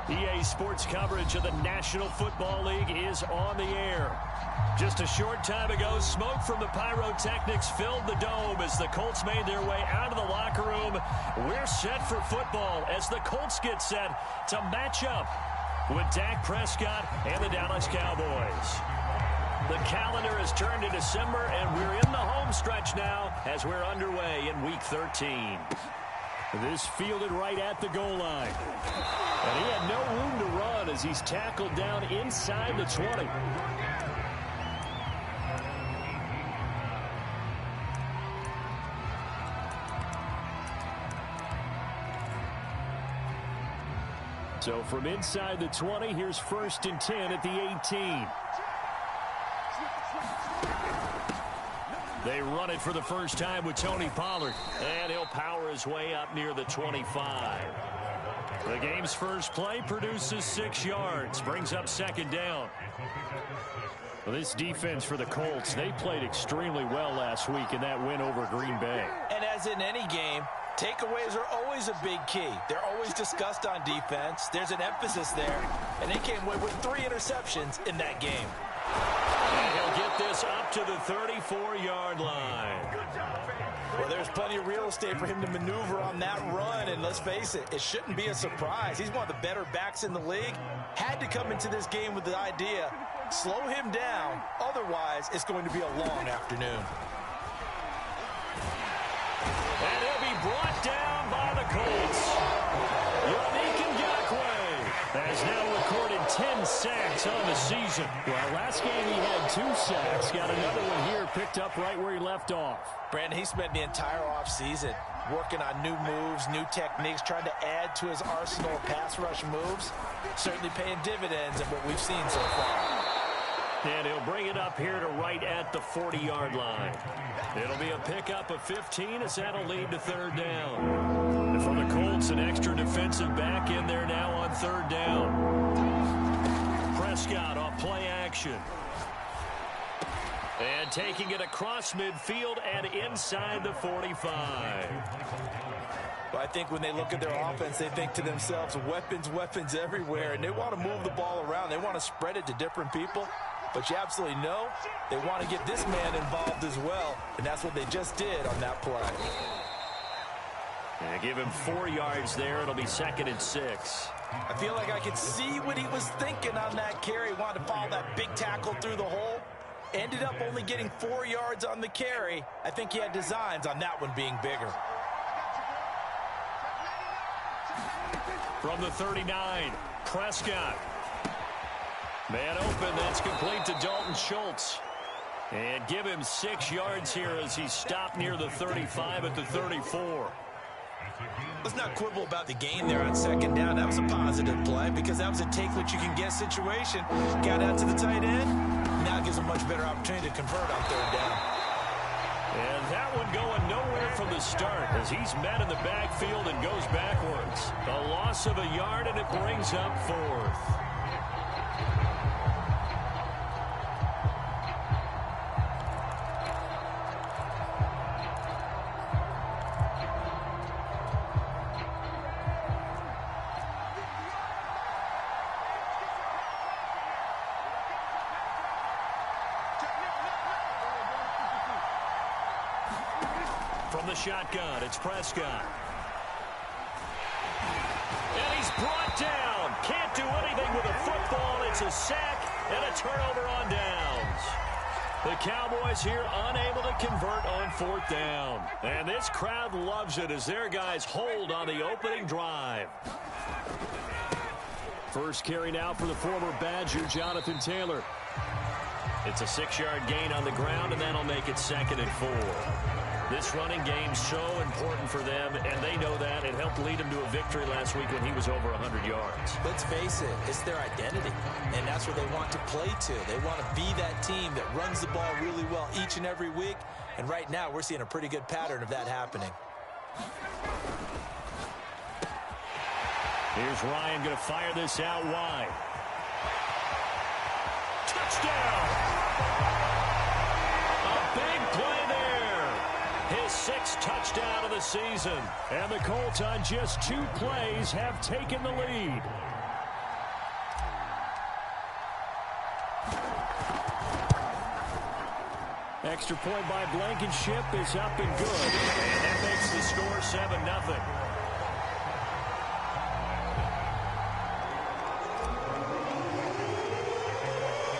EA Sports coverage of the National Football League is on the air. Just a short time ago, smoke from the pyrotechnics filled the dome as the Colts made their way out of the locker room. We're set for football as the Colts get set to match up with Dak Prescott and the Dallas Cowboys. The calendar has turned to December, and we're in the home stretch now as we're underway in Week 13. This fielded right at the goal line. And he had no room to run as he's tackled down inside the 20. So from inside the 20, here's 1st and 10 at the 18. They run it for the first time with Tony Pollard. And he'll power his way up near the 25. The game's first play produces 6 yards. Brings up 2nd down. Well, this defense for the Colts, they played extremely well last week in that win over Green Bay. And as in any game, takeaways are always a big key. They're always discussed on defense. There's an emphasis there. And they came away with 3 interceptions in that game. And he'll get this up to the 34-yard line. Well, there's plenty of real estate for him to maneuver on that run. And let's face it, it shouldn't be a surprise. He's one of the better backs in the league. Had to come into this game with the idea, slow him down. Otherwise, it's going to be a long afternoon. And he'll be brought down by the Colts. Has now recorded 10 sacks on the season. Well, last game he had 2 sacks. Got another one here picked up right where he left off. Brandon, he spent the entire offseason working on new moves, new techniques, trying to add to his arsenal of pass rush moves. Certainly paying dividends in what we've seen so far. And he'll bring it up here to right at the 40-yard line. It'll be a pickup of 15 as that'll lead to 3rd down. And for the Colts, an extra defensive back in there now on 3rd down. Prescott off play action. And taking it across midfield and inside the 45. Well, I think when they look at their offense, they think to themselves, weapons, weapons everywhere. And they want to move the ball around. They want to spread it to different people. But you absolutely know they want to get this man involved as well. And that's what they just did on that play. And give him 4 yards there. It'll be 2nd and 6. I feel like I could see what he was thinking on that carry. Wanted to follow that big tackle through the hole. Ended up only getting 4 yards on the carry. I think he had designs on that one being bigger. From the 39, Prescott. Man open, that's complete to Dalton Schultz. And give him 6 yards here as he stopped near the 35 at the 34. Let's not quibble about the gain there on 2nd down. That was a positive play because that was a take-what-you-can-get situation. Got out to the tight end. Now gives a much better opportunity to convert on 3rd down. And that one going nowhere from the start as he's met in the backfield and goes backwards. A loss of a yard, and it brings up 4th. From the shotgun, it's Prescott. And he's brought down. Can't do anything with a football. It's a sack and a turnover on downs. The Cowboys here unable to convert on 4th down. And this crowd loves it as their guys hold on the opening drive. First carry now for the former Badger, Jonathan Taylor. It's a 6-yard gain on the ground, and that'll make it 2nd and 4. This running game's so important for them, and they know that. It helped lead them to a victory last week when he was over 100 yards. Let's face it, it's their identity, and that's what they want to play to. They want to be that team that runs the ball really well each and every week, and right now we're seeing a pretty good pattern of that happening. Here's Ryan going to fire this out wide. Touchdown! His 6th touchdown of the season. And the Colts on just 2 plays have taken the lead. Extra point by Blankenship is up and good. And that makes the score 7-0.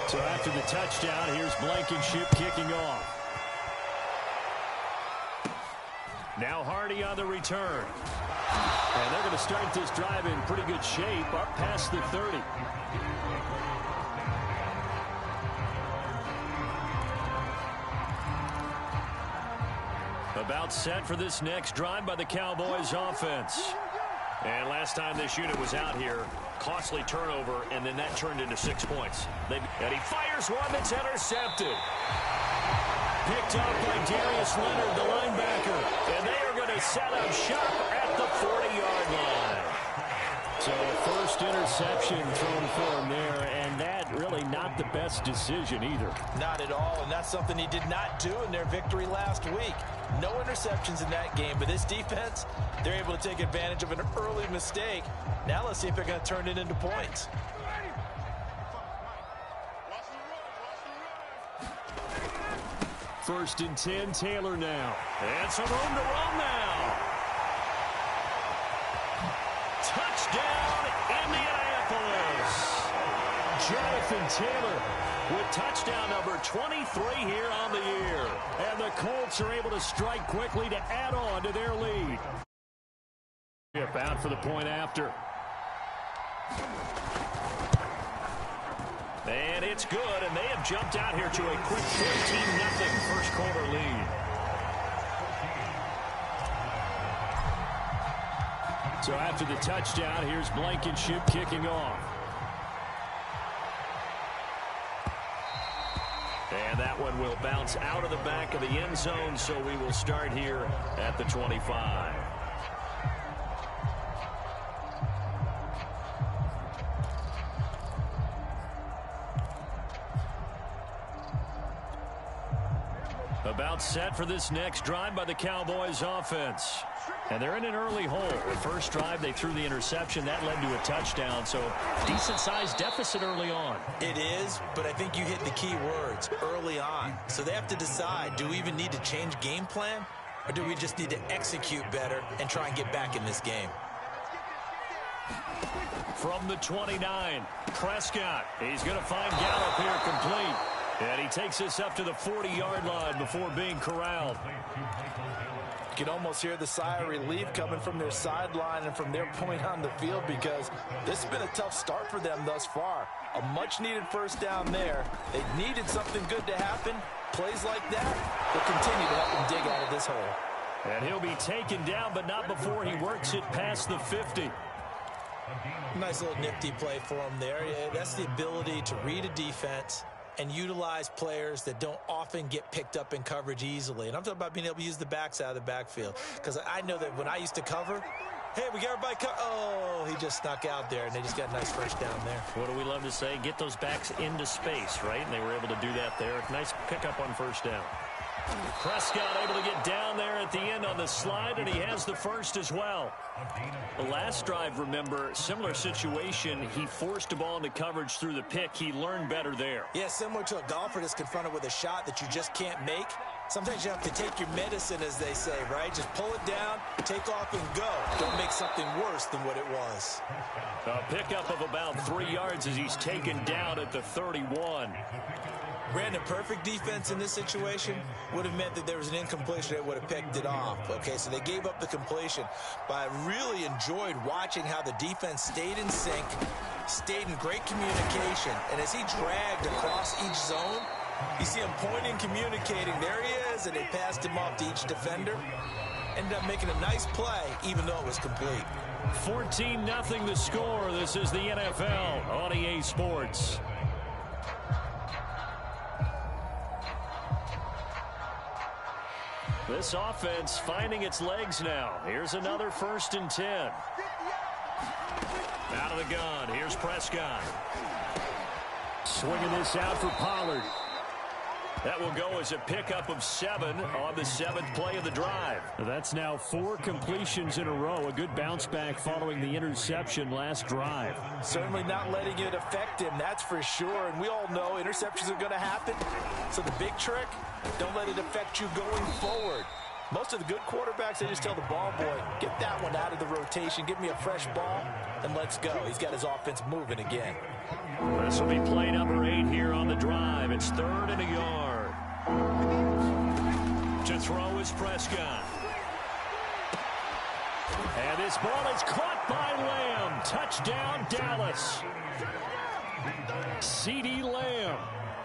So after the touchdown, here's Blankenship kicking off. Now Hardy on the return. And they're going to start this drive in pretty good shape, up past the 30. About set for this next drive by the Cowboys offense. And last time this unit was out here, costly turnover, and then that turned into 6 points. And he fires one that's intercepted. Picked up by Darius Leonard, the linebacker. And they are going to set up shop at the 40-yard line. So first interception thrown for him there, and that really not the best decision either. Not at all, and that's something he did not do in their victory last week. No interceptions in that game, but this defense, they're able to take advantage of an early mistake. Now let's see if they're going to turn it into points. First and 10, Taylor now. And some room to run now. Touchdown, Indianapolis. Jonathan Taylor with touchdown number 23 here on the year. And the Colts are able to strike quickly to add on to their lead. Out for the point after. And it's good, and they have jumped out here to a quick 14-0 first quarter lead. So after the touchdown, here's Blankenship kicking off. And that one will bounce out of the back of the end zone, so we will start here at the 25. About set for this next drive by the Cowboys offense. And they're in an early hole. The first drive, they threw the interception. That led to a touchdown, so decent-sized deficit early on. It is, but I think you hit the key words, early on. So they have to decide, do we even need to change game plan, or do we just need to execute better and try and get back in this game? From the 29, Prescott. He's going to find Gallup here complete. And he takes us up to the 40-yard line before being corralled. You can almost hear the sigh of relief coming from their sideline and from their point on the field, because this has been a tough start for them thus far. A much-needed first down there. They needed something good to happen. Plays like that will continue to help them dig out of this hole. And he'll be taken down, but not before he works it past the 50. Nice little nifty play for him there. Yeah, that's the ability to read a defense and utilize players that don't often get picked up in coverage easily. And I'm talking about being able to use the backs out of the backfield. Because I know that when I used to cover, hey, we got everybody oh, he just snuck out there, and they just got a nice first down there. What do we love to say? Get those backs into space, right? And they were able to do that there. Nice pickup on first down. Prescott able to get down there at the end on the slide, and he has the first as well. The last drive, remember, similar situation. He forced a ball into coverage through the pick. He learned better there. Yeah, similar to a golfer that's confronted with a shot that you just can't make. Sometimes you have to take your medicine, as they say, right? Just pull it down, take off, and go. Don't make something worse than what it was. A pickup of about 3 yards as he's taken down at the 31. Brandon, perfect defense in this situation would have meant that there was an incompletion that would have picked it off. Okay, so they gave up the completion. But I really enjoyed watching how the defense stayed in sync, stayed in great communication. And as he dragged across each zone, you see him pointing, communicating. There he is, and they passed him off to each defender. Ended up making a nice play, even though it was complete. 14-0 the score. This is the NFL on EA Sports. This offense finding its legs now. Here's another 1st and 10. Out of the gun. Here's Prescott. Swinging this out for Pollard. That will go as a pickup of 7 on the 7th play of the drive. That's now 4 completions in a row. A good bounce back following the interception last drive. Certainly not letting it affect him, that's for sure. And we all know interceptions are going to happen. So the big trick, don't let it affect you going forward. Most of the good quarterbacks, they just tell the ball boy, get that one out of the rotation, give me a fresh ball, and let's go. He's got his offense moving again. This will be play number 8 here on the drive. It's 3rd and a yard. To throw is Prescott. And this ball is caught by Lamb. Touchdown, Dallas. CeeDee Lamb,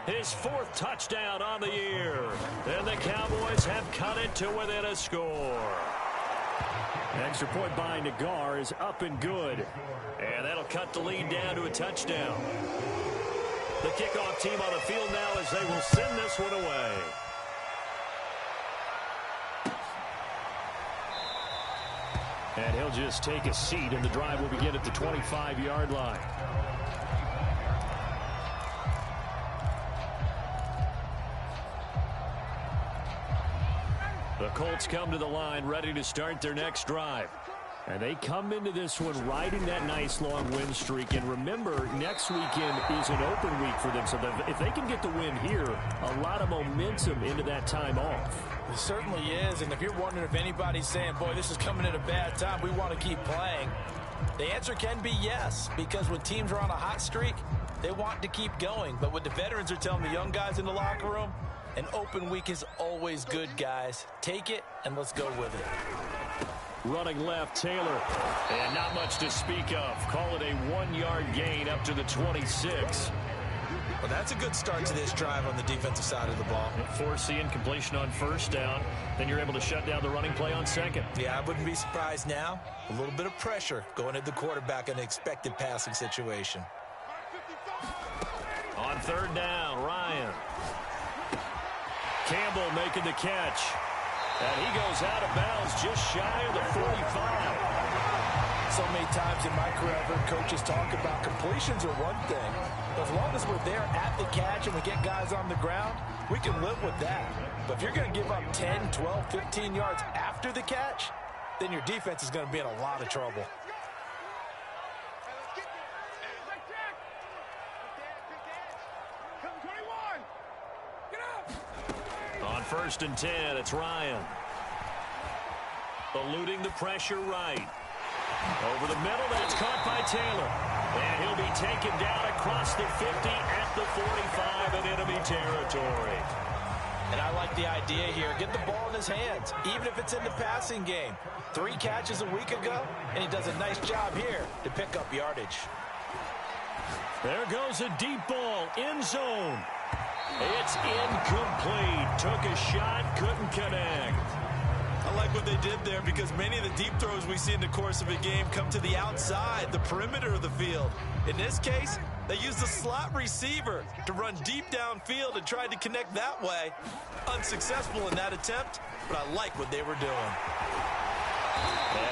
his 4th touchdown on the year. And the Cowboys have cut it to within a score. Extra point by Nagar is up and good. And that'll cut the lead down to a touchdown. The kickoff team on the field now as they will send this one away. And he'll just take a seat, and the drive will begin at the 25-yard line. The Colts come to the line ready to start their next drive. And they come into this one riding that nice long win streak. And remember, next weekend is an open week for them. So if they can get the win here, a lot of momentum into that time off. It certainly is. And if you're wondering if anybody's saying, boy, this is coming at a bad time, we want to keep playing, the answer can be yes. Because when teams are on a hot streak, they want to keep going. But what the veterans are telling the young guys in the locker room, an open week is always good, guys. Take it, and let's go with it. Running left, Taylor. And not much to speak of. Call it a 1-yard gain up to the 26. Well, that's a good start to this drive on the defensive side of the ball. Forcing completion on 1st down. Then you're able to shut down the running play on 2nd. Yeah, I wouldn't be surprised now. A little bit of pressure going at the quarterback in an expected passing situation. On 3rd down, Ryan. Campbell making the catch. And he goes out of bounds just shy of the 45. So many times in my career, I've heard coaches talk about completions are one thing. But as long as we're there at the catch and we get guys on the ground, we can live with that. But if you're going to give up 10, 12, 15 yards after the catch, then your defense is going to be in a lot of trouble. On 1st and 10, it's Ryan. Eluding the pressure right. Over the middle, that's caught by Taylor. And he'll be taken down across the 50 at the 45 in enemy territory. And I like the idea here. Get the ball in his hands, even if it's in the passing game. 3 catches a week ago, and he does a nice job here to pick up yardage. There goes a deep ball, end zone. It's incomplete. Took a shot, couldn't connect. I like what they did there because many of the deep throws we see in the course of a game come to the outside, the perimeter of the field. In this case, they used the slot receiver to run deep downfield and tried to connect that way. Unsuccessful in that attempt, but I like what they were doing.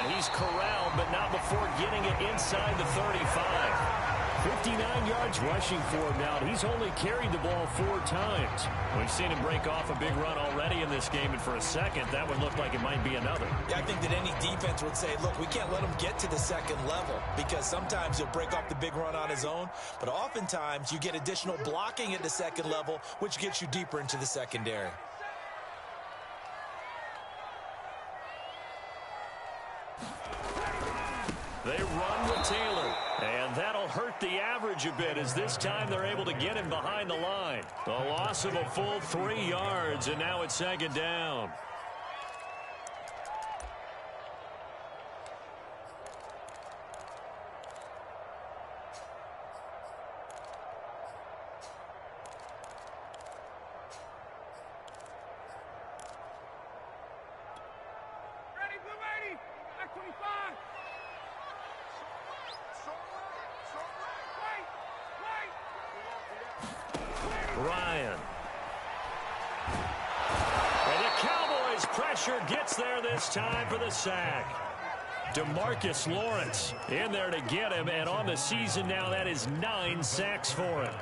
And he's corralled, but not before getting it inside the 35. 59 yards rushing for him now. He's only carried the ball 4 times. We've seen him break off a big run already in this game, and for a second, that would look like it might be another. Yeah, I think that any defense would say, look, we can't let him get to the 2nd level because sometimes he'll break off the big run on his own, but oftentimes you get additional blocking at the 2nd level, which gets you deeper into the secondary. They run with Taylor, and that'll hurt the average a bit as this time they're able to get him behind the line. The loss of a full 3 yards, and now it's 2nd down. Ryan. And the Cowboys pressure gets there this time for the sack. DeMarcus Lawrence in there to get him, and on the season now that is 9 sacks for him.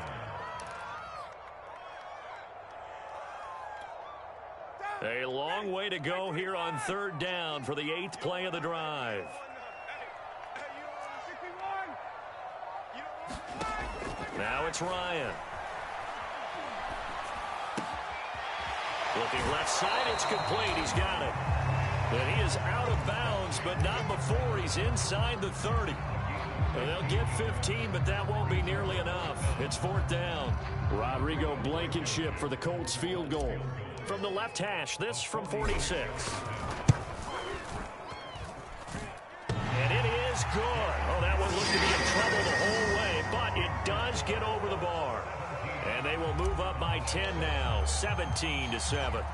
A long way to go here on third down for the 8th play of the drive. Now it's Ryan. Looking left side, it's complete. He's got it. And he is out of bounds, but not before he's inside the 30. And they'll get 15, but that won't be nearly enough. It's 4th down. Rodrigo Blankenship for the Colts field goal. From the left hash, this from 46. And it is good. Oh, that one looked to be in trouble the whole way, but it does get over the bar. And they will move up by 10 now, 17-7.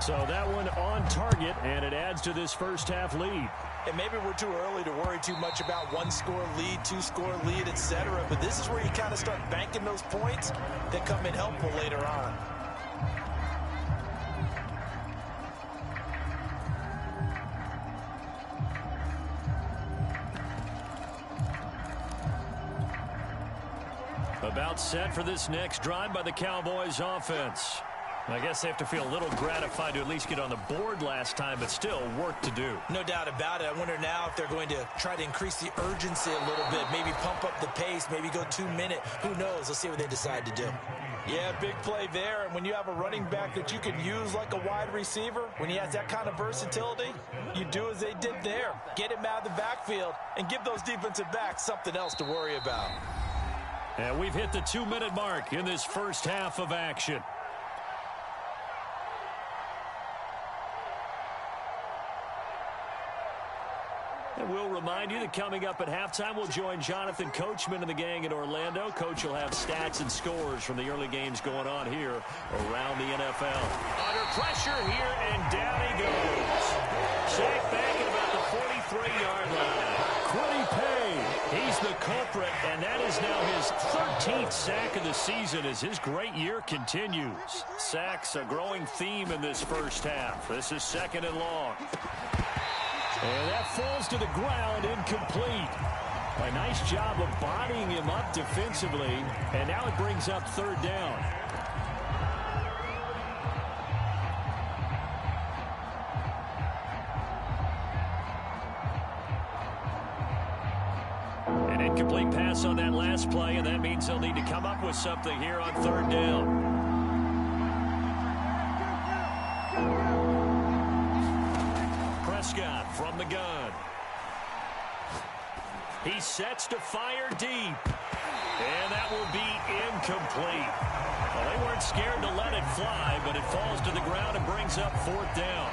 So that one on target, and it adds to this first half lead. And maybe we're too early to worry too much about 1-score lead, 2-score lead, etc. But this is where you kind of start banking those points that come in helpful later on. About set for this next drive by the Cowboys offense. I guess they have to feel a little gratified to at least get on the board last time, but still work to do. No doubt about it. I wonder now if they're going to try to increase the urgency a little bit, maybe pump up the pace, maybe go 2-minute. Who knows? Let's see what they decide to do. Yeah, big play there. And when you have a running back that you can use like a wide receiver, when he has that kind of versatility, you do as they did there. Get him out of the backfield and give those defensive backs something else to worry about. And we've hit the 2-minute mark in this first half of action. And we'll remind you that coming up at halftime, we'll join Jonathan Coachman and the gang in Orlando. Coach will have stats and scores from the early games going on here around the NFL. Under pressure here, and down he goes. Sacked back at about the 43-yard line. Quiddy Pay, he's the culprit, and that is now his 13th sack of the season as his great year continues. Sacks a growing theme in this first half. This is 2nd and long. And that falls to the ground, incomplete. A nice job of bodying him up defensively, and now it brings up 3rd down. An incomplete pass on that last play, and that means they'll need to come up with something here on 3rd down. Prescott from the gun. He sets to fire deep. And that will be incomplete. Well, they weren't scared to let it fly, but it falls to the ground and brings up 4th down.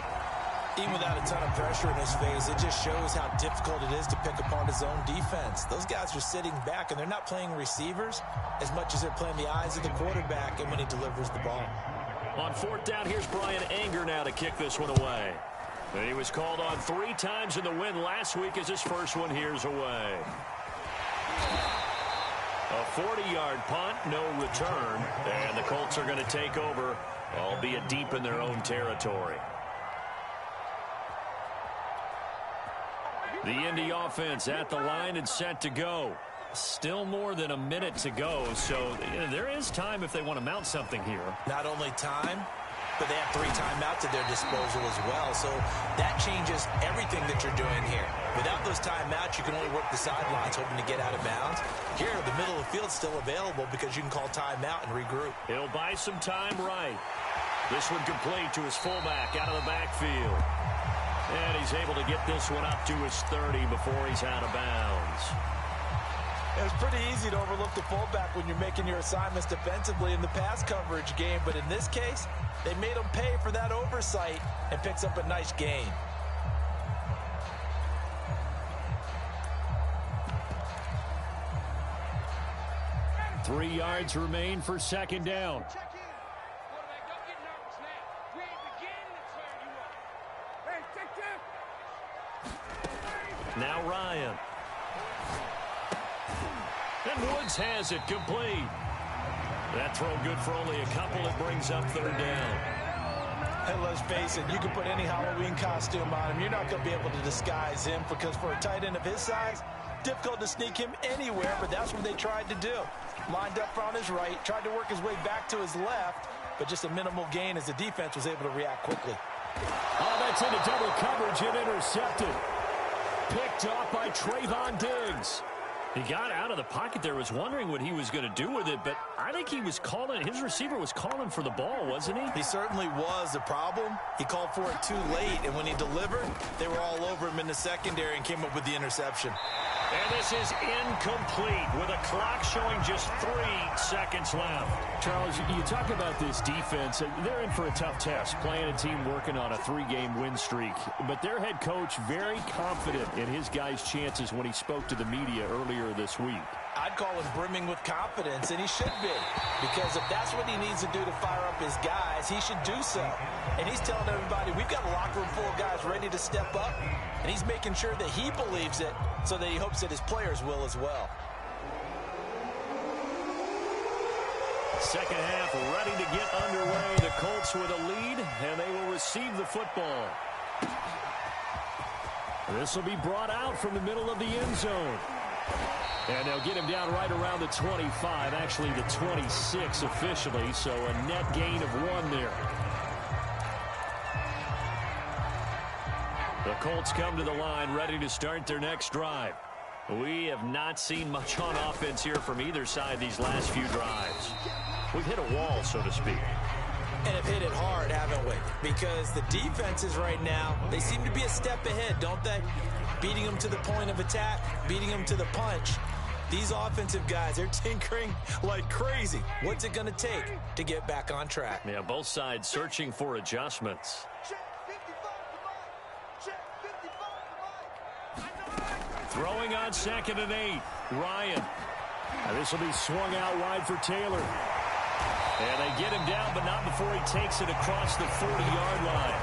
Even without a ton of pressure in his face, it just shows how difficult it is to pick apart his own defense. Those guys are sitting back, and they're not playing receivers as much as they're playing the eyes of the quarterback and when he delivers the ball. On 4th down, here's Brian Anger now to kick this one away. And he was called on 3 times in the win last week as his first one here's away. A 40-yard punt, no return. And the Colts are going to take over, albeit deep in their own territory. The Indy offense at the line and set to go. Still more than a minute to go, so there is time if they want to mount something here. Not only time, but they have 3 timeouts at their disposal as well, so that changes everything that you're doing here. Without those timeouts, you can only work the sidelines hoping to get out of bounds. Here, the middle of the field's still available because you can call timeout and regroup. He'll buy some time right. This one complete to his fullback out of the backfield. And he's able to get this one up to his 30 before he's out of bounds. It's pretty easy to overlook the fullback when you're making your assignments defensively in the pass coverage game, but in this case, they made him pay for that oversight and picks up a nice gain. Three yards remain for 2nd down. Now Ryan. And Woods has it complete. That throw good for only a couple. It brings up 3rd down. And let's face it, you can put any Halloween costume on him. You're not going to be able to disguise him because for a tight end of his size, difficult to sneak him anywhere, but that's what they tried to do. Lined up on his right, tried to work his way back to his left, but just a minimal gain as the defense was able to react quickly. Oh, that's into double coverage and intercepted. Picked off by Trayvon Diggs. He got out of the pocket there, was wondering what he was going to do with it, but I think he was calling, his receiver was calling for the ball, wasn't he? He certainly was. The problem, he called for it too late, and when he delivered, they were all over him in the secondary and came up with the interception. And this is incomplete with a clock showing just 3 seconds left. Charles, you talk about this defense. They're in for a tough test, playing a team working on a 3-game win streak. But their head coach very confident in his guys' chances when he spoke to the media earlier this week. I'd call him brimming with confidence, and he should be. Because if that's what he needs to do to fire up his guys, he should do so. And he's telling everybody, we've got a locker room full of guys ready to step up, and he's making sure that he believes it so that he hopes that his players will as well. Second half ready to get underway. The Colts with a lead, and they will receive the football. This will be brought out from the middle of the end zone. And they'll get him down right around the 25, actually the 26 officially, so a net gain of 1 there. The Colts come to the line ready to start their next drive. We have not seen much on offense here from either side these last few drives. We've hit a wall, so to speak. And have hit it hard, haven't we? Because the defenses right now, they seem to be a step ahead, don't they? Beating them to the point of attack, beating them to the punch. These offensive guys, they're tinkering like crazy. What's it going to take to get back on track? Yeah, both sides searching for adjustments. Throwing on 2nd and 8. Ryan. This will be swung out wide for Taylor. And they get him down, but not before he takes it across the 40-yard line.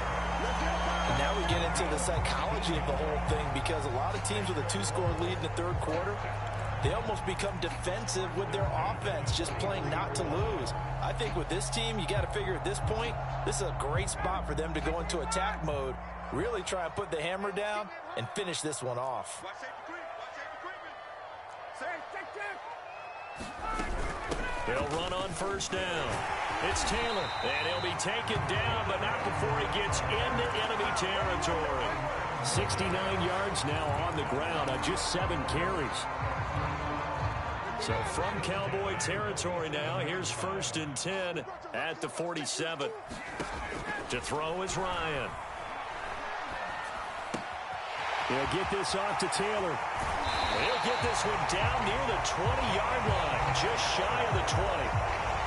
And now we get into the psychology of the whole thing, because a lot of teams with a 2-score lead in the third quarter, they almost become defensive with their offense, just playing not to lose. I think with this team, you got to figure at this point, this is a great spot for them to go into attack mode, really try and put the hammer down and finish this one off. They'll run on first down. It's Taylor, and he'll be taken down, but not before he gets into enemy territory. 69 yards now on the ground on just 7 carries. So from Cowboy territory now, here's 1st and 10 at the 47. To throw is Ryan. He'll get this off to Taylor. He'll get this one down near the 20-yard line, just shy of the 20.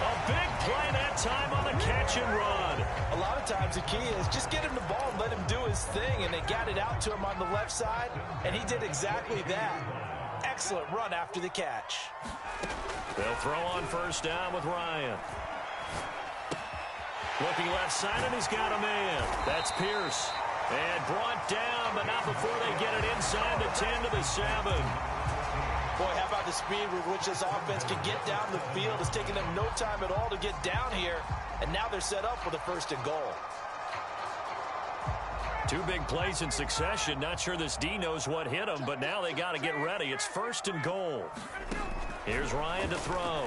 A big play that time on the catch and run. A lot of times the key is just get him the ball and let him do his thing, and they got it out to him on the left side, and he did exactly that. Excellent run after the catch. They'll throw on first down with Ryan. Looking left side, and he's got a man. That's Pierce. And brought down, but not before they get it inside the 10 to the 7. Boy, how about the speed with which this offense can get down the field? It's taking them no time at all to get down here, and now they're set up for the 1st and goal. 2 big plays in succession. Not sure this D knows what hit him, but now they got to get ready. It's 1st and goal. Here's Ryan to throw.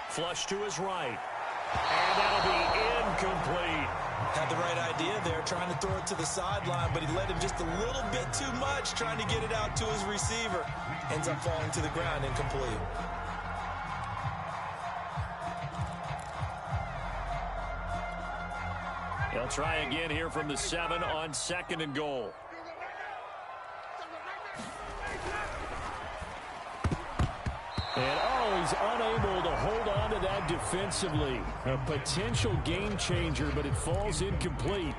Flush to his right. And that'll be incomplete. Had the right idea there, trying to throw it to the sideline, but he led him just a little bit too much, trying to get it out to his receiver. Ends up falling to the ground, incomplete. They'll try again here from the 7 on 2nd and goal. And he's unable to hold on to that defensively. A potential game changer, but it falls incomplete.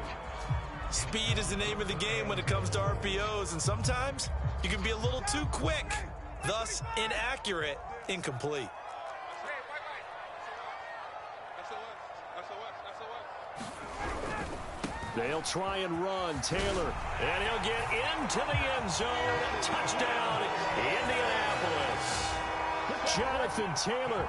Speed is the name of the game when it comes to RPOs, and sometimes you can be a little too quick, thus inaccurate, incomplete. They'll try and run. Taylor, and he'll get into the end zone. Touchdown, Indianapolis. Jonathan Taylor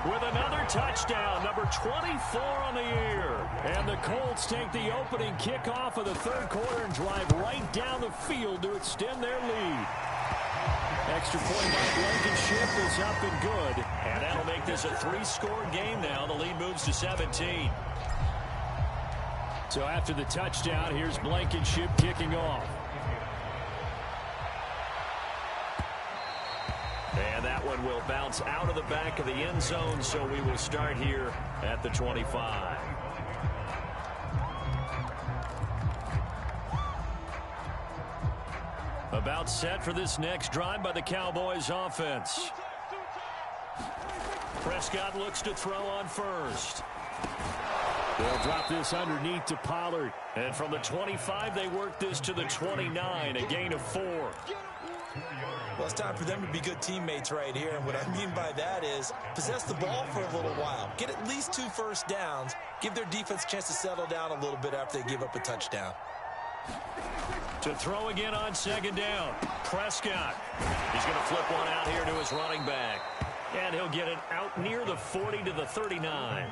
with another touchdown, number 24 on the year. And the Colts take the opening kickoff of the third quarter and drive right down the field to extend their lead. Extra point by Blankenship is up and good. And that'll make this a 3-score game now. The lead moves to 17. So after the touchdown, here's Blankenship kicking off. And that one will bounce out of the back of the end zone, so we will start here at the 25. About set for this next drive by the Cowboys offense. Prescott looks to throw on first. They'll drop this underneath to Pollard. And from the 25, they work this to the 29, a gain of 4. Well, it's time for them to be good teammates right here. And what I mean by that is possess the ball for a little while. Get at least 2 first downs. Give their defense a chance to settle down a little bit after they give up a touchdown. To throw again on second down. Prescott. He's going to flip one out here to his running back. And he'll get it out near the 40 to the 39.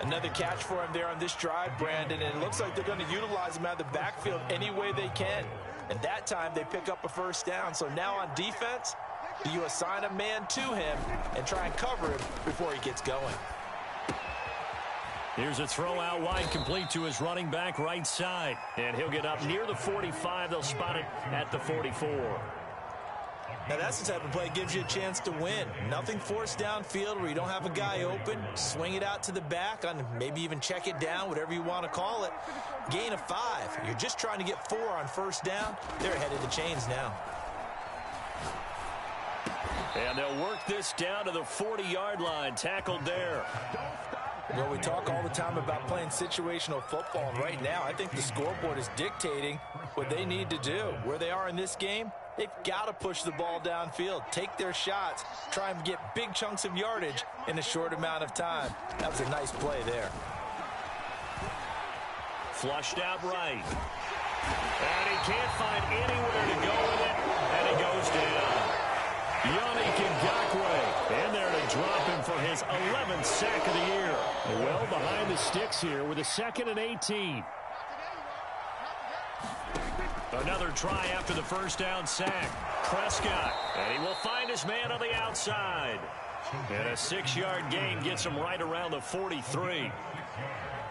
Another catch for him there on this drive, Brandon. And it looks like they're going to utilize him out of the backfield any way they can. And that time they pick up a first down. So now on defense, do you assign a man to him and try and cover him before he gets going? Here's a throw out wide, complete to his running back right side. And he'll get up near the 45. They'll spot it at the 44. Now that's the type of play that gives you a chance to win. Nothing forced downfield where you don't have a guy open. Swing it out to the back, on maybe even check it down, whatever you want to call it. Gain of 5. You're just trying to get 4 on first down. They're ahead of the chains now. And they'll work this down to the 40-yard line. Tackled there. Well, we talk all the time about playing situational football, and right now I think the scoreboard is dictating what they need to do. Where they are in this game, they've got to push the ball downfield, take their shots, try and get big chunks of yardage in a short amount of time. That was a nice play there. Flushed out right. And he can't find anywhere to go with it, and it goes down. Yannick Ngakoue in there to drop him for his 11th sack of the year. Well behind the sticks here with a 2nd and 18. Another try after the first down sack. Prescott, and he will find his man on the outside. And a 6-yard gain gets him right around the 43.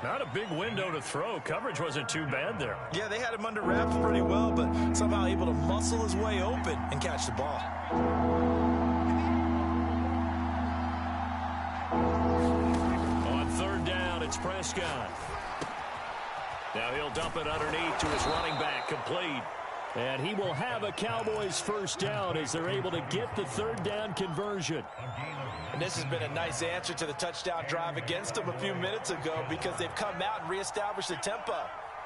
Not a big window to throw. Coverage wasn't too bad there. Yeah, they had him under wraps pretty well, but somehow able to muscle his way open and catch the ball. On third down, it's Prescott. Now he'll dump it underneath to his running back, complete. And he will have a Cowboys first down as they're able to get the third down conversion. And this has been a nice answer to the touchdown drive against them a few minutes ago because they've come out and reestablished the tempo.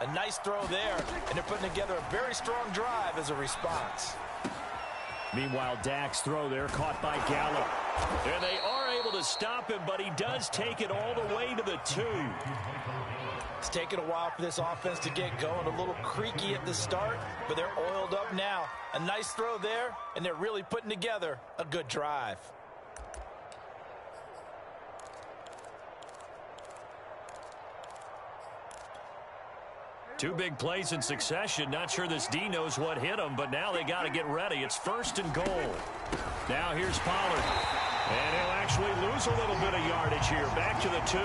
A nice throw there, and they're putting together a very strong drive as a response. Meanwhile, Dak's throw there caught by Gallup. And they are able to stop him, but he does take it all the way to the 2. It's taken a while for this offense to get going. A little creaky at the start, but they're oiled up now. A nice throw there, and they're really putting together a good drive. Two big plays in succession. Not sure this D knows what hit him, but now they got to get ready. It's 1st and goal. Now here's Pollard. And he'll actually lose a little bit of yardage here. Back to the 2.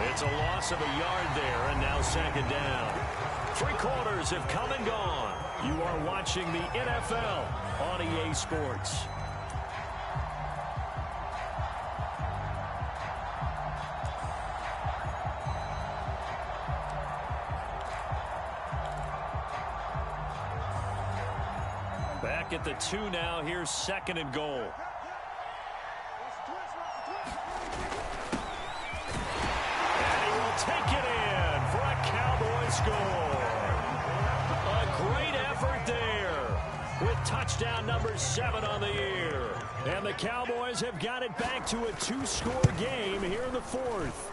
It's a loss of a yard there, and now 2nd down. 3 quarters have come and gone. You are watching the NFL on EA Sports. Back at the 2 now. Here's 2nd and goal. Take it in for a Cowboy score. A great effort there with touchdown number 7 on the year. And the Cowboys have got it back to a 2-score game here in the 4th.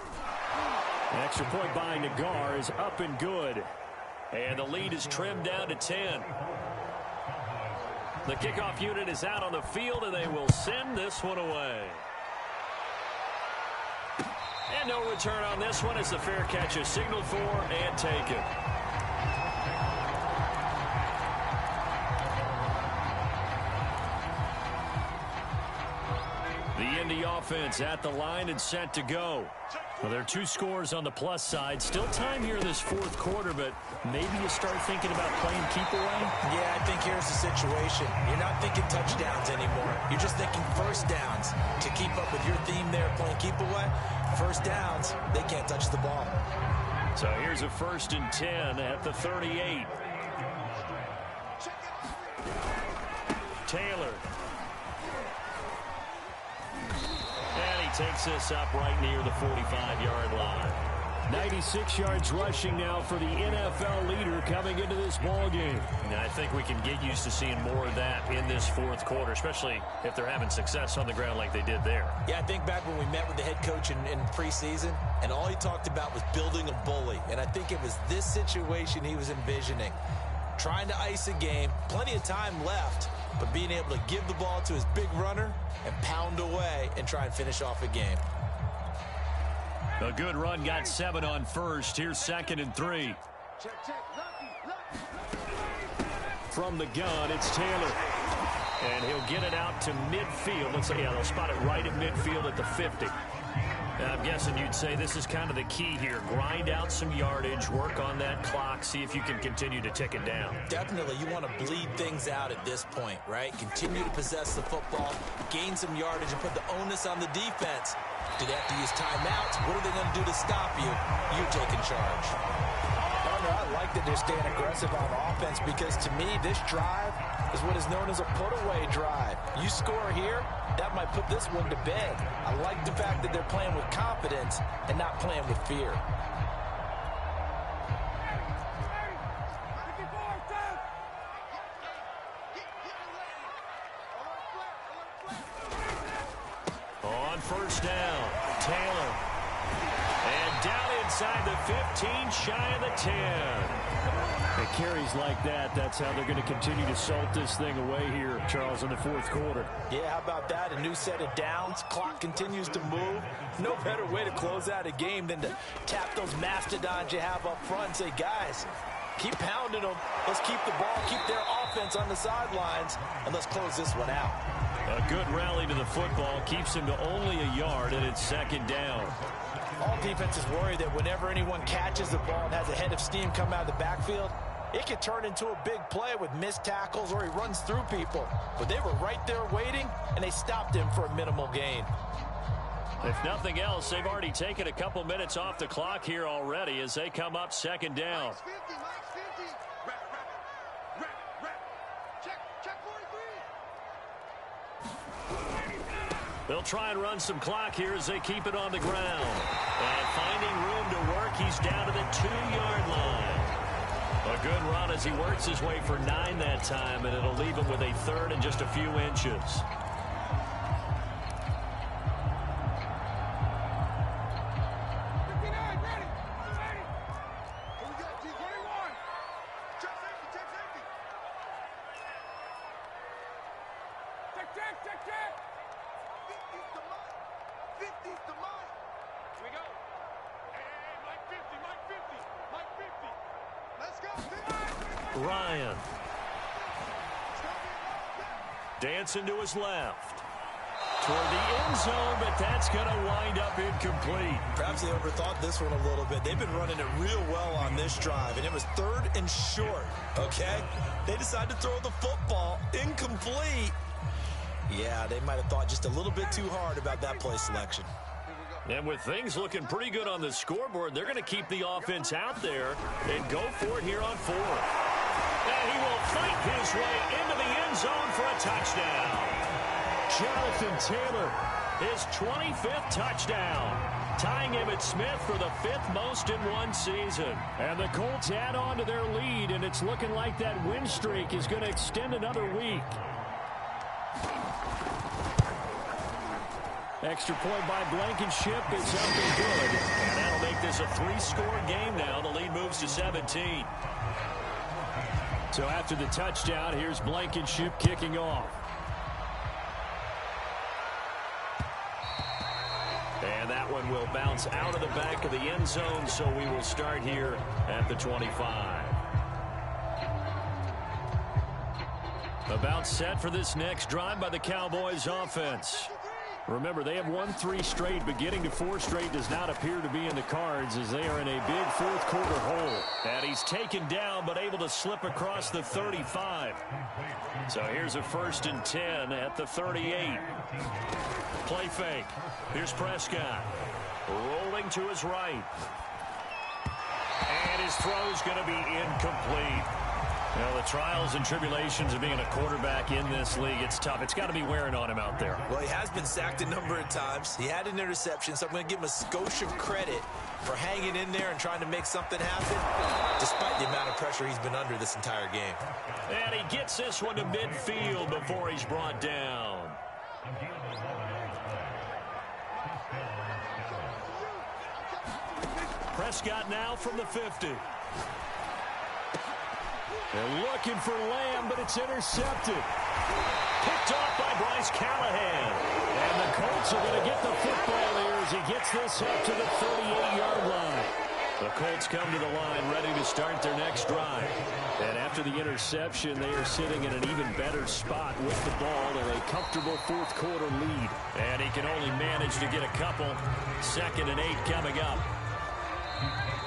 Extra point by Nagar is up and good. And the lead is trimmed down to 10. The kickoff unit is out on the field, and they will send this one away. And no return on this one as the fair catch is signaled for and taken. Indy offense at the line and set to go. Well, there are 2 scores on the plus side. Still time here in this fourth quarter, but maybe you start thinking about playing keep away? Yeah, I think here's the situation. You're not thinking touchdowns anymore. You're just thinking first downs. To keep up with your theme there, playing keep away, first downs, they can't touch the ball. So here's a 1st and 10 at the 38. Taylor. And he takes this up right near the 45-yard line. 96 yards rushing now for the NFL leader coming into this ball game. And I think we can get used to seeing more of that in this fourth quarter, especially if they're having success on the ground like they did there. Yeah, I think back when we met with the head coach in preseason, and all he talked about was building a bully. And I think it was this situation he was envisioning. Trying to ice a game, plenty of time left, but being able to give the ball to his big runner and pound away and try and finish off a game. A good run, got 7 on first. Here's 2nd and 3. From the gun, it's Taylor. And he'll get it out to midfield. Looks like, yeah, they'll spot it right at midfield at the 50. I'm guessing you'd say this is kind of the key here. Grind out some yardage, work on that clock, see if you can continue to tick it down. Definitely, you want to bleed things out at this point, right? Continue to possess the football, gain some yardage, and put the onus on the defense. Do they have to use timeouts? What are they going to do to stop you? You're taking charge. I like that they're staying aggressive on offense because, to me, this drive is what is known as a put-away drive. You score here, that might put this one to bed. I like the fact that they're playing with confidence and not playing with fear. On 1st down, Taylor. And down inside the 15, shy of the 10. It carries like that. That's how they're going to continue to salt this thing away here, Charles, in the fourth quarter. Yeah, how about that? A new set of downs. Clock continues to move. No better way to close out a game than to tap those mastodons you have up front and say, guys, keep pounding them. Let's keep the ball, keep their offense on the sidelines, and let's close this one out. A good rally to the football keeps him to only a yard, and it's 2nd down. All defenses worry that whenever anyone catches the ball and has a head of steam come out of the backfield, it could turn into a big play with missed tackles or he runs through people. But they were right there waiting, and they stopped him for a minimal gain. If nothing else, they've already taken a couple minutes off the clock here already as they come up 2nd down. They'll try and run some clock here as they keep it on the ground. And finding room to work, he's down to the 2-yard line. A good run as he works his way for 9 that time, and it'll leave him with a 3rd and just a few inches. Ryan. Dancing to his left. Toward the end zone, but that's going to wind up incomplete. Perhaps they overthought this one a little bit. They've been running it real well on this drive, and it was 3rd and short, okay? They decided to throw the football incomplete. Yeah, they might have thought just a little bit too hard about that play selection. And with things looking pretty good on the scoreboard, they're going to keep the offense out there and go for it here on 4th. And he will fight his way into the end zone for a touchdown. Jonathan Taylor, his 25th touchdown, tying him at Smith for the 5th most in one season. And the Colts add on to their lead, and it's looking like that win streak is going to extend another week. Extra point by Blankenship is up and good. And that'll make this a 3-score game now. The lead moves to 17. So after the touchdown, here's Blankenship kicking off. And that one will bounce out of the back of the end zone, so we will start here at the 25. About set for this next drive by the Cowboys offense. Remember, they have won 3 straight, but getting to 4 straight does not appear to be in the cards as they are in a big fourth-quarter hole. And he's taken down, but able to slip across the 35. So here's a 1st and 10 at the 38. Play fake. Here's Prescott. Rolling to his right. And his throw's going to be incomplete. Well, the trials and tribulations of being a quarterback in this league, it's tough. It's got to be wearing on him out there. Well, he has been sacked a number of times. He had an interception, so I'm going to give him a skosh of credit for hanging in there and trying to make something happen, despite the amount of pressure he's been under this entire game. And he gets this one to midfield before he's brought down. Prescott now from the 50. They're looking for Lamb, but it's intercepted. Picked off by Bryce Callahan. And the Colts are going to get the football here as he gets this up to the 38-yard line. The Colts come to the line ready to start their next drive. And after the interception, they are sitting in an even better spot with the ball in a comfortable fourth-quarter lead. And he can only manage to get a couple. 2nd and 8 coming up.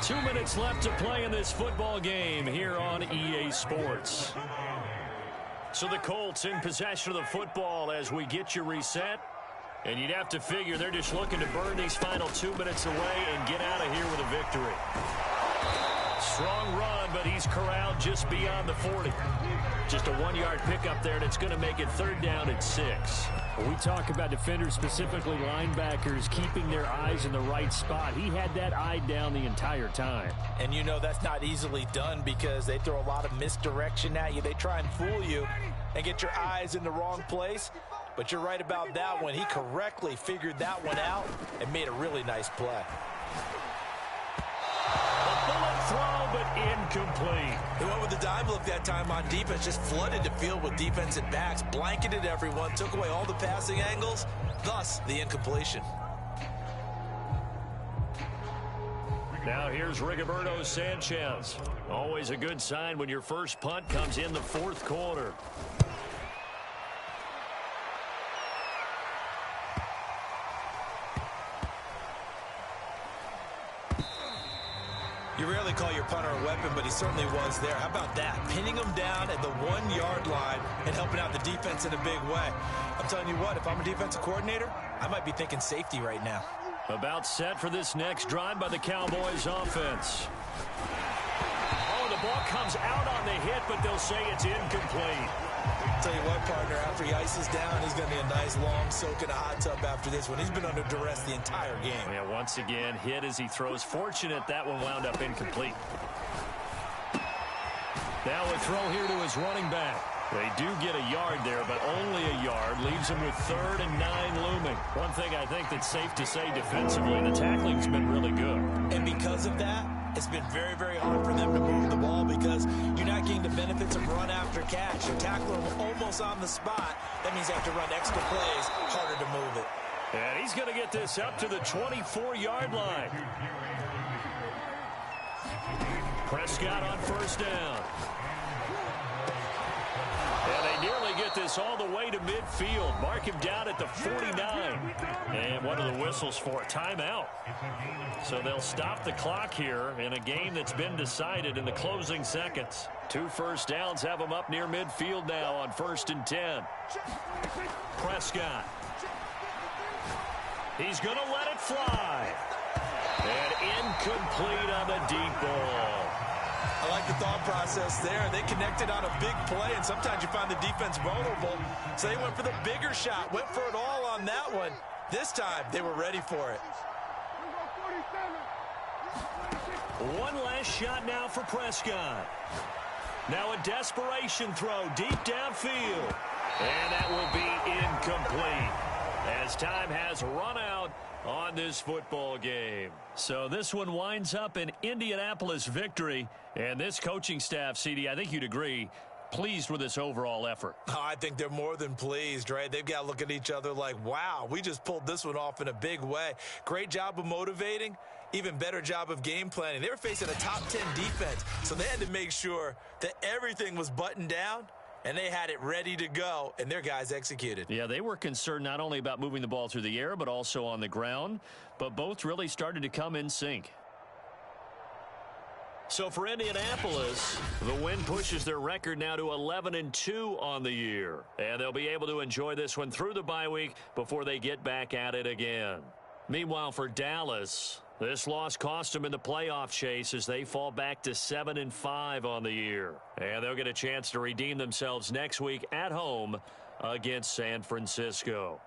2 minutes left to play in this football game here on EA Sports. So the Colts in possession of the football as we get you reset. And you'd have to figure they're just looking to burn these final 2 minutes away and get out of here with a victory. Strong run, but he's corralled just beyond the 40. Just a 1-yard pickup there, and it's going to make it 3rd down and 6. We talk about defenders, specifically linebackers, keeping their eyes in the right spot. He had that eye down the entire time. And you know that's not easily done because they throw a lot of misdirection at you. They try and fool you and get your eyes in the wrong place. But you're right about that one. He correctly figured that one out and made a really nice play. Throw, but incomplete. They went with the dime look that time on defense, just flooded the field with defensive backs, blanketed everyone, took away all the passing angles, thus the incompletion. Now here's Rigoberto Sanchez. Always a good sign when your first punt comes in the 4th quarter. You rarely call your punter a weapon, but he certainly was there. How about that? Pinning him down at the 1-yard line and helping out the defense in a big way. I'm telling you what, if I'm a defensive coordinator, I might be thinking safety right now. About set for this next drive by the Cowboys offense. Oh, the ball comes out on the hit, but they'll say it's incomplete. Tell you what, partner, after he ices down, he's going to be a nice long soak in a hot tub after this one. He's been under duress the entire game. Yeah, once again, hit as he throws. Fortunate that one wound up incomplete. Now a throw here to his running back. They do get a yard there, but only a yard. Leaves him with 3rd and 9 looming. One thing I think that's safe to say defensively, the tackling's been really good. And because of that, it's been very, very hard for them to move the ball because you're not getting the benefits of run after catch. You're tackling them almost on the spot. That means you have to run extra plays, harder to move it. And he's going to get this up to the 24-yard line. Prescott on 1st down. And they nearly get this all the way to midfield. Mark him down at the 49. And what are the whistles for? Timeout. So they'll stop the clock here in a game that's been decided in the closing seconds. 2 first downs have them up near midfield now on 1st and 10. Prescott. He's going to let it fly. And incomplete on the deep ball. I like the thought process there. They connected on a big play, and sometimes you find the defense vulnerable. So they went for the bigger shot, went for it all on that one. This time, they were ready for it. One last shot now for Prescott. Now a desperation throw deep downfield. And that will be incomplete as time has run out on this football game. So this one winds up an Indianapolis victory. And this coaching staff, CD, I think you'd agree, pleased with this overall effort. Oh, I think they're more than pleased, right? They've got to look at each other like, wow, we just pulled this one off in a big way. Great job of motivating, even better job of game planning. They were facing a top 10 defense, so they had to make sure that everything was buttoned down And they had it ready to go, and their guys executed. Yeah, they were concerned not only about moving the ball through the air, but also on the ground. But both really started to come in sync. So for Indianapolis, the win pushes their record now to 11-2 on the year. And they'll be able to enjoy this one through the bye week before they get back at it again. Meanwhile, for Dallas, this loss cost them in the playoff chase as they fall back to 7-5 on the year. And they'll get a chance to redeem themselves next week at home against San Francisco.